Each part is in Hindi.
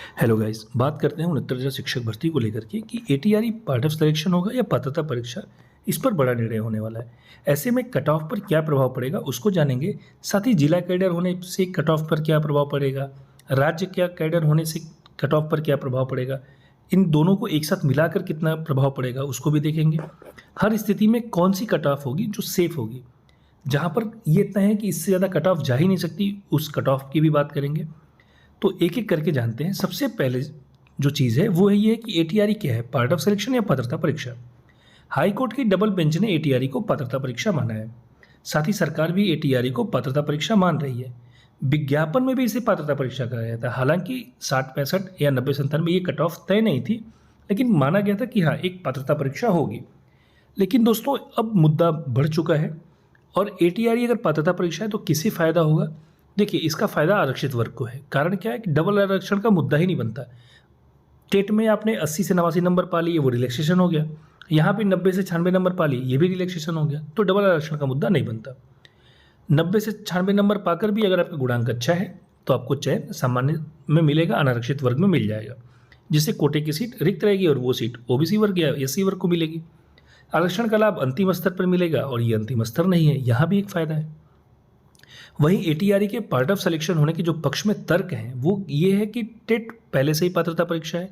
हेलो गाइस, बात करते हैं 69,000 शिक्षक भर्ती को लेकर के कि एटीआरई पार्ट ऑफ सिलेक्शन होगा या पात्रता परीक्षा। इस पर बड़ा निर्णय होने वाला है। ऐसे में कट ऑफ पर क्या प्रभाव पड़ेगा उसको जानेंगे। साथ ही जिला कैडर होने से कट ऑफ पर क्या प्रभाव पड़ेगा, राज्य क्या कैडर होने से कट ऑफ पर क्या प्रभाव पड़ेगा, इन दोनों को एक साथ मिलाकर कितना प्रभाव पड़ेगा उसको भी देखेंगे। हर स्थिति में कौन सी कट ऑफ होगी जो सेफ होगी, जहाँ पर ये तय है कि इससे ज़्यादा कट ऑफ जा ही नहीं सकती, उस कट ऑफ की भी बात करेंगे। तो एक एक करके जानते हैं। सबसे पहले जो चीज़ है वो ये है कि एटीआरई क्या है, पार्ट ऑफ सिलेक्शन या पात्रता परीक्षा। हाई कोर्ट की डबल बेंच ने एटीआरई को पात्रता परीक्षा माना है। साथ ही सरकार भी एटीआरई को पात्रता परीक्षा मान रही है। विज्ञापन में भी इसे पात्रता परीक्षा कहा गया था। हालांकि 60-65 या 90-97 ये कट ऑफ तय नहीं थी, लेकिन माना गया था कि हाँ, एक पात्रता परीक्षा होगी। लेकिन दोस्तों, अब मुद्दा बढ़ चुका है और एटीआरई अगर पात्रता परीक्षा है तो किसे फ़ायदा होगा। देखिए, इसका फ़ायदा आरक्षित वर्ग को है। कारण क्या है कि डबल आरक्षण का मुद्दा ही नहीं बनता। टेट में आपने 80 से 89 नंबर पा लिए, वो रिलैक्सेशन हो गया। यहाँ पे 90 से 96 नंबर पा लिए, ये भी रिलैक्सेशन हो गया। तो डबल आरक्षण का मुद्दा नहीं बनता। 90 से 96 नंबर पाकर भी अगर आपका गुणांक अच्छा है तो आपको चयन सामान्य में मिलेगा, अनारक्षित वर्ग में मिल जाएगा, जिससे कोटे की सीट रिक्त रहेगी और वो सीट ओबीसी वर्ग या एससी वर्ग को मिलेगी। आरक्षण का लाभ अंतिम स्तर पर मिलेगा और ये अंतिम स्तर नहीं है, यहाँ भी एक फ़ायदा है। वहीं एटीआरई के पार्ट ऑफ सिलेक्शन होने के जो पक्ष में तर्क हैं वो ये है कि टेट पहले से ही पात्रता परीक्षा है,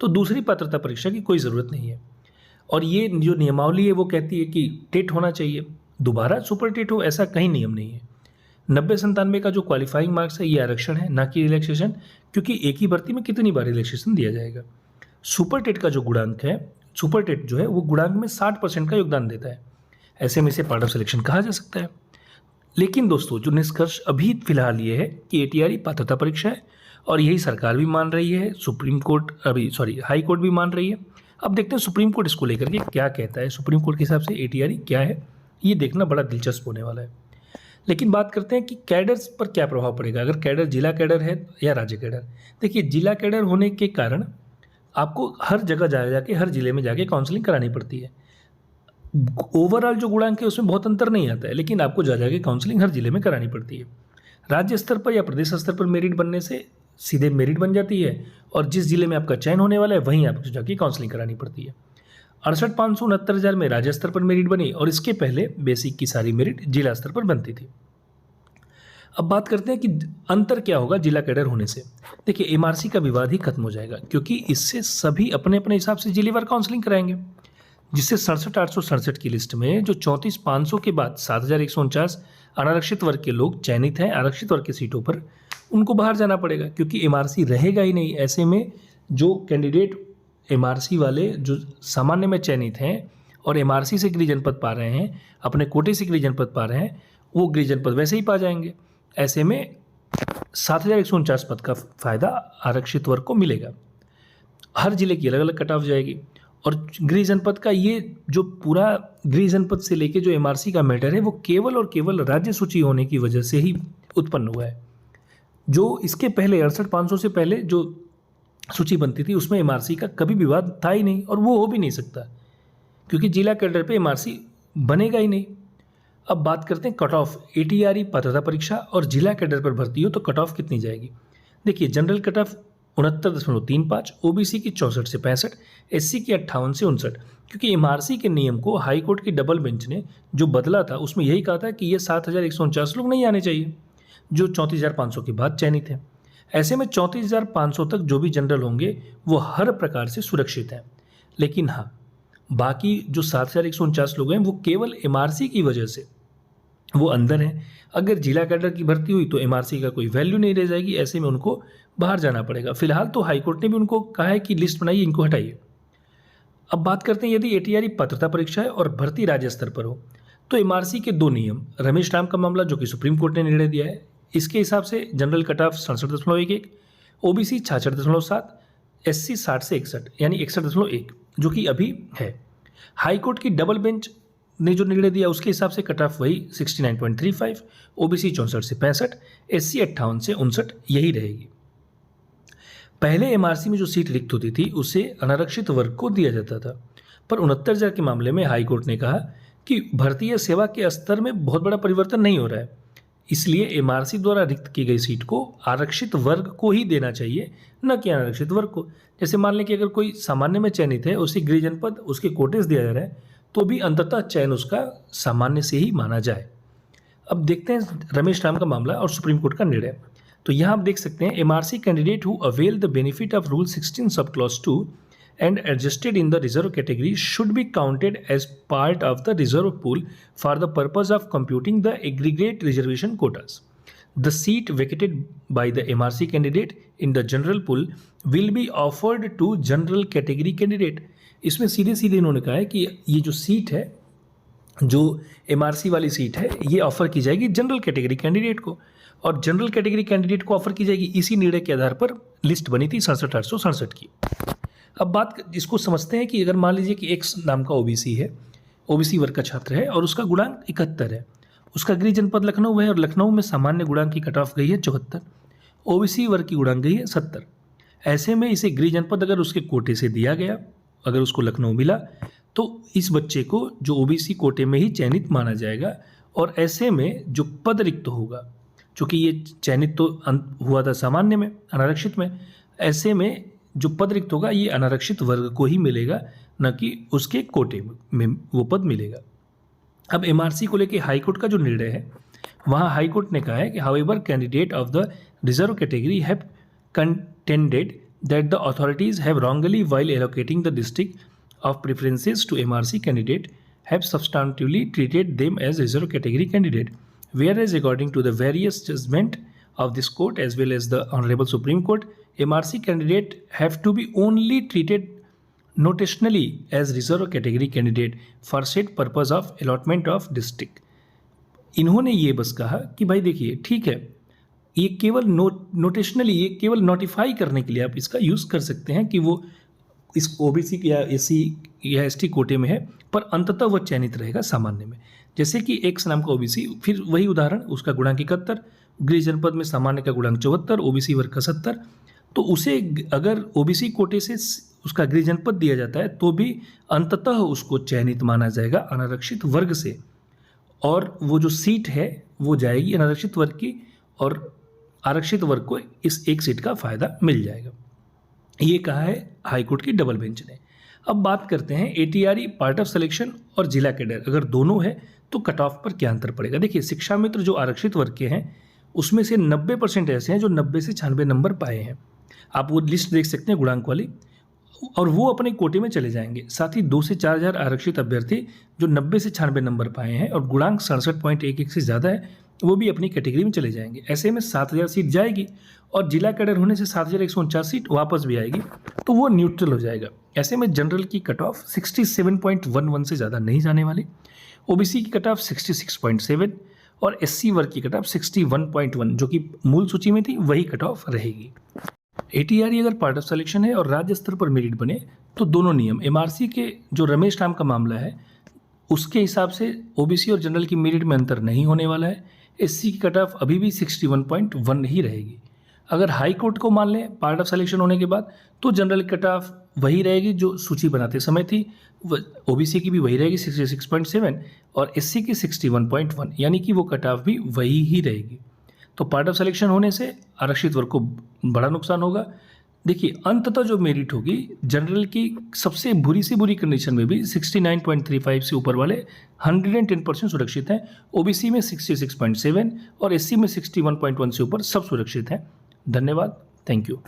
तो दूसरी पात्रता परीक्षा की कोई ज़रूरत नहीं है। और ये जो नियमावली है वो कहती है कि टेट होना चाहिए, दोबारा सुपर टेट हो ऐसा कहीं नियम नहीं है। 90-97 का जो क्वालिफाइंग मार्क्स है ये आरक्षण है, ना कि रिलैक्सेशन, क्योंकि एक ही भर्ती में कितनी बार रिलैक्सेशन दिया जाएगा। सुपर टेट का जो गुणांक है, सुपर टेट जो है वो गुणांक में 60% का योगदान देता है। ऐसे में इसे पार्ट ऑफ सिलेक्शन कहा जा सकता है। लेकिन दोस्तों, जो निष्कर्ष अभी फिलहाल ये है कि एटीआरई पात्रता परीक्षा है और यही सरकार भी मान रही है, सुप्रीम कोर्ट हाई कोर्ट भी मान रही है। अब देखते हैं सुप्रीम कोर्ट इसको लेकर के क्या कहता है। सुप्रीम कोर्ट के हिसाब से एटीआरई क्या है, ये देखना बड़ा दिलचस्प होने वाला है। लेकिन बात करते हैं कि कैडर्स पर क्या प्रभाव पड़ेगा, अगर कैडर जिला कैडर है या राज्य कैडर। देखिए, जिला कैडर होने के कारण आपको हर जगह जाके हर जिले में जाके काउंसलिंग करानी पड़ती है। ओवरऑल जो गुणांक है उसमें बहुत अंतर नहीं आता है, लेकिन आपको जा जाके काउंसलिंग हर जिले में करानी पड़ती है। राज्य स्तर पर या प्रदेश स्तर पर मेरिट बनने से सीधे मेरिट बन जाती है और जिस जिले में आपका चयन होने वाला है वहीं आपको जाके काउंसलिंग करानी पड़ती है। 68,569 में राज्य स्तर पर मेरिट बनी और इसके पहले बेसिक की सारी मेरिट जिला स्तर पर बनती थी। अब बात करते हैं कि अंतर क्या होगा जिला कैडर होने से। देखिए, एमआरसी का विवाद ही खत्म हो जाएगा, क्योंकि इससे सभी अपने अपने हिसाब से जिलेवार काउंसलिंग कराएंगे, जिससे 67,867 की लिस्ट में जो 34,500 के बाद 7,149 अनारक्षित वर्ग के लोग चयनित हैं आरक्षित वर्ग की सीटों पर, उनको बाहर जाना पड़ेगा, क्योंकि एमआरसी रहेगा ही नहीं। ऐसे में जो कैंडिडेट एमआरसी वाले जो सामान्य में चयनित हैं और एमआरसी से गृह जनपद पा रहे हैं, अपने कोटे से गृह जनपद पा रहे हैं, वो गृह जनपद वैसे ही पा जाएंगे। ऐसे में 7,149 पद का फायदा आरक्षित वर्ग को मिलेगा। हर जिले की अलग अलग कट ऑफ जाएगी और गृह जनपद का ये जो पूरा गृह जनपद से लेके जो एमआरसी का मैटर है वो केवल और केवल राज्य सूची होने की वजह से ही उत्पन्न हुआ है। जो इसके पहले 68,500 से पहले जो सूची बनती थी उसमें एमआरसी का कभी विवाद था ही नहीं और वो हो भी नहीं सकता, क्योंकि जिला कैडर पे एमआरसी बनेगा ही नहीं। अब बात करते हैं कट ऑफ। एटीआरई पात्रता परीक्षा और जिला कैडर पर भर्ती हो तो कट ऑफ कितनी जाएगी। देखिए, जनरल कट ऑफ 69.35, ओबीसी की 64 से 65, एससी की 58 से 59, क्योंकि एमआरसी के नियम को हाई कोर्ट की डबल बेंच ने जो बदला था उसमें यही कहा था कि ये 7,149 लोग नहीं आने चाहिए जो 34,500 के बाद चयनित हैं। ऐसे में 34,500 तक जो भी जनरल होंगे वो हर प्रकार से सुरक्षित हैं। लेकिन हाँ, बाकी जो 7,149 लोग हैं वो केवल एमआरसी की वजह से वो अंदर हैं। अगर जिला कैडर की भर्ती हुई तो एमआरसी का कोई वैल्यू नहीं रह जाएगी, ऐसे में उनको बाहर जाना पड़ेगा। फिलहाल तो हाईकोर्ट ने भी उनको कहा है कि लिस्ट बनाइए, इनको हटाइए। अब बात करते हैं, यदि एटीआरई पात्रता परीक्षा है और भर्ती राज्य स्तर पर हो तो एमआरसी के दो नियम, रमेश राम का मामला जो कि सुप्रीम कोर्ट ने निर्णय दिया है, इसके हिसाब से general cut off 67.11, OBC 66.7, SC 60 से 61 यानी 61.1 जो कि अभी है। हाईकोर्ट की डबल बेंच ने जो निर्णय दिया उसके हिसाब से कट ऑफ वही 69.35, ओबीसी 64 से 65, एससी 58 से 59 यही रहेगी। पहले एमआरसी में जो सीट रिक्त होती थी उसे अनारक्षित वर्ग को दिया जाता था, पर 69,000 के मामले में हाईकोर्ट ने कहा कि भर्ती या सेवा के स्तर में बहुत बड़ा परिवर्तन नहीं हो रहा है। इसलिए एमआरसी द्वारा रिक्त की गई सीट को आरक्षित वर्ग को ही देना चाहिए, न कि अनारक्षित वर्ग को। जैसे मान लें कि अगर कोई सामान्य में चयनित है, उसी गृह जनपद उसके कोटे से दिया जा रहा है, तो भी अंततः चयन उसका सामान्य से ही माना जाए। अब देखते हैं रमेश राम का मामला और सुप्रीम कोर्ट का निर्णय। तो यहाँ आप देख सकते हैं, MRC candidate who avail the benefit of rule 16 sub clause 2 and adjusted in the reserve category should be counted as part of the reserve pool for the purpose of computing the aggregate reservation quotas. The seat vacated by the MRC candidate in the general pool will be offered to general category candidate. इसमें सीधे सीधे इन्होंने कहा है कि ये जो सीट है, जो MRC वाली सीट है, ये ऑफर की जाएगी जनरल कैटेगरी कैंडिडेट को, और जनरल कैटेगरी कैंडिडेट को ऑफर की जाएगी। इसी निर्णय के आधार पर लिस्ट बनी थी 67,867 की। अब बात इसको समझते हैं कि अगर मान लीजिए कि एक्स नाम का ओबीसी है, ओबीसी वर्ग का छात्र है और उसका गुणांक 71 है, उसका गृह जनपद लखनऊ है और लखनऊ में सामान्य गुणांक की कट ऑफ गई है 74, ओबीसी वर्ग की गुणांक गई है 70। ऐसे में इसे गृह जनपद अगर उसके कोटे से दिया गया, अगर उसको लखनऊ मिला, तो इस बच्चे को जो ओबीसी कोटे में ही चयनित माना जाएगा। और ऐसे में जो पद रिक्त होगा, चूँकि ये चयनित तो हुआ था सामान्य में, अनारक्षित में, ऐसे में जो पद रिक्त होगा ये अनारक्षित वर्ग को ही मिलेगा, न कि उसके कोटे में वो पद मिलेगा। अब एमआरसी को लेके हाईकोर्ट का जो निर्णय है, वहाँ हाईकोर्ट ने कहा है कि however candidate of the reserve category have contended that the authorities have wrongly while allocating the district of preferences to MRC candidate have substantively treated them as reserve category candidate, whereas according to the various judgment of this court as well as the Honorable Supreme Court, MRC candidate have to be only treated notationally as reserve category candidate for said purpose of allotment of district. इन्होंने ये बस कहा कि भाई देखिए ठीक है, ये केवल नोटेशनली, ये केवल नोटिफाई करने के लिए आप इसका यूज़ कर सकते हैं कि वो इस ओबीसी या एससी या एसटी कोटे में है, पर अंततः वह चयनित रहेगा सामान्य में। जैसे कि एक्स नाम का ओबीसी, फिर वही उदाहरण, उसका गुणांक 71, गृह जनपद में सामान्य का गुणांक 74, ओबीसी वर्ग का 70, तो उसे अगर ओबीसी कोटे से उसका गृह जनपद दिया जाता है तो भी अंततः उसको चयनित माना जाएगा अनारक्षित वर्ग से, और वो जो सीट है वो जाएगी अनारक्षित वर्ग की, और आरक्षित वर्ग को इस एक सीट का फायदा मिल जाएगा। ये कहा है हाईकोर्ट की डबल बेंच ने। अब बात करते हैं एटीआरई पार्ट ऑफ सिलेक्शन और जिला कैडर, अगर दोनों है तो कट ऑफ पर क्या अंतर पड़ेगा। देखिए, शिक्षा मित्र जो आरक्षित वर्ग के हैं उसमें से 90% ऐसे हैं जो 90 से 96 नंबर पाए हैं। आप वो लिस्ट देख सकते हैं गुणांक वाली, और वो अपने कोटे में चले जाएंगे। साथ ही 2 से 4 हज़ार आरक्षित अभ्यर्थी जो 90 से 96 नंबर पाए हैं और गुणांक 67.11 से ज़्यादा है, वो भी अपनी कैटेगरी में चले जाएंगे। ऐसे में 7,000 सीट जाएगी, और जिला कैडर होने से 7,149 सीट वापस भी आएगी, तो वो न्यूट्रल हो जाएगा। ऐसे में जनरल की कट ऑफ 67.11 से ज़्यादा नहीं जाने वाली, ओबीसी की कट ऑफ 66.7 और एससी वर्ग की कट ऑफ 61.1 जो कि मूल सूची में थी वही कट ऑफ रहेगी। एटीआरई अगर पार्ट ऑफ सिलेक्शन है और राज्य स्तर पर मेरिट बने तो दोनों नियम, एमआरसी के जो रमेश राम का मामला है उसके हिसाब से ओबीसी और जनरल की मेरिट में अंतर नहीं होने वाला है। एससी की कट ऑफ अभी भी 61.1 ही रहेगी। अगर हाई कोर्ट को मान लें पार्ट ऑफ सिलेक्शन होने के बाद, तो जनरल कट ऑफ वही रहेगी जो सूची बनाते समय थी, ओबीसी की भी वही रहेगी 66.7 और एससी की 61.1, यानी कि वो कट ऑफ भी वही ही रहेगी। तो पार्ट ऑफ सिलेक्शन होने से आरक्षित वर्ग को बड़ा नुकसान होगा। देखिए, अंततः जो मेरिट होगी जनरल की सबसे बुरी से बुरी कंडीशन में भी 69.35 से ऊपर वाले 110% सुरक्षित हैं, ओबीसी में 66.7 और एससी में 61.1 से ऊपर सब सुरक्षित हैं। धन्यवाद, थैंक यू।